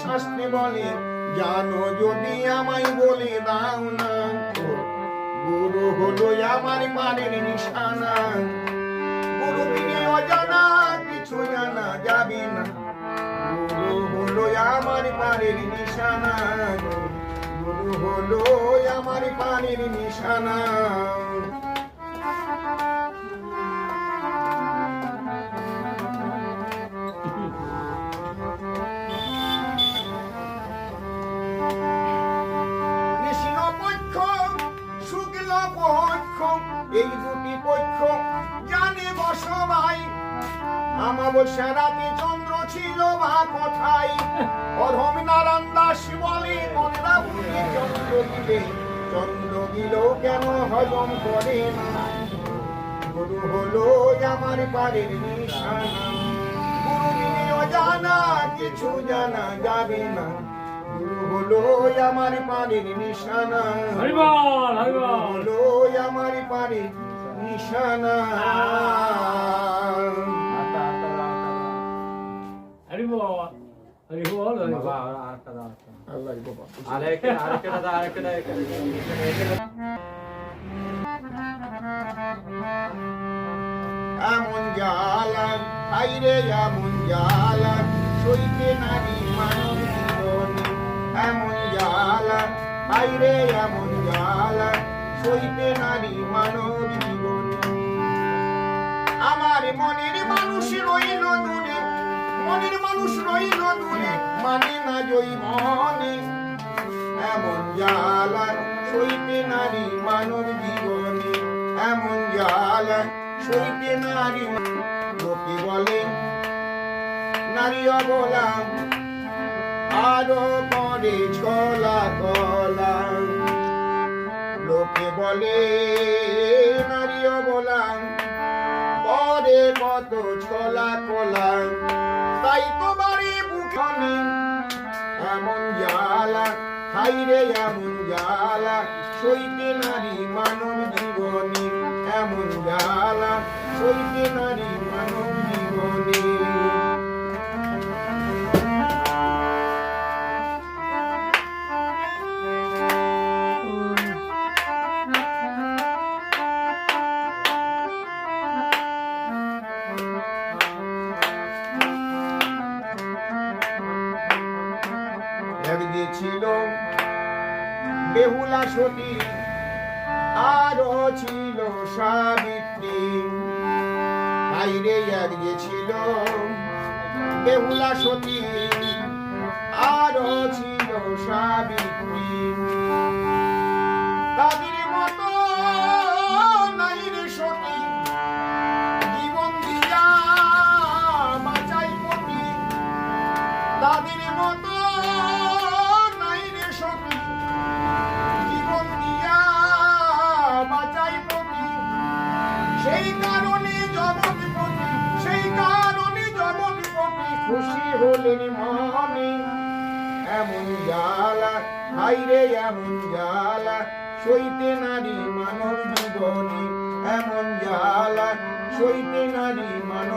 শাস্ত্রে বলে জানো যদি আমায় বলে দাও না, গুরু হলো আমার পারের নিশানা। গুরু বিনে অজানা কিছু জানা যাবে না, গুরু হলো আমার পারের নিশানা। গুরু হলো আমার পারের নিশানা। কৃষ্ণ পক্ষ শুক্ল পক্ষ এই দুটি পক্ষ জানে বসবাই। আমাবস্যা রাতে চন্দ্র ছিল বা কোথায়, অধম নারায়ণ দাস বলে মনরা বুঝে চন্দ্র দিলে, চন্দ্র দিল কেন হজম করে না। গুরু হলো আমার পারের নিশানা। গুরু বিনে অজানা কিছু জানা যাবে না, গুরু হলো আমার পারের নিশানা। হলো আমার পারের নিশানা। এমন জ্বালা আইরে এমন জ্বালা সইতে নারী মানব জীবনে। এমন জ্বালা আইরে এমন জ্বালা সইতে নারী মানব জীবনে। আমার মনের মানুষ রইল দূরে, মনের মানুষ রইল দূরে, মানে না জয়ী মনে। এমন জ্বালা সইতে নারী মানব জীবনে। এমন জ্বালা সইতে নারী। লোকে বলে নারী অবলা, আরো করে ছলা কলা। লোকে বলে নারী অবলা, পরে কত ছলা কলা। তাই তোমারই বুখানে এমন জ্বালা, হাইরে এমন জ্বালা সইতে নারী মানব জীবনে। এমন জ্বালা সইতে নারী মানব জীবনে। একদিকে ছিল বেহুলা সতী, আরো ছিল সাবিত্রী। আইরে একদিকে ছিল বেহুলা সতী, আরো ছিল সাবিত্রী। তাদের মতো নাই রে সতী, জীবন দিয়া বাঁচাই পতি। তাদের মতো নাই রে সতী, জীবন দিয়া বাঁচাই পতি। সেই কারণে জগৎপতি, সেই কারণে জগৎপতি খুশি হলেন মনে। এমন জ্বালা হাইরে এমন জ্বালা সইতে নারী মানব জীবনে। এমন জ্বালা সইতে নারী মানব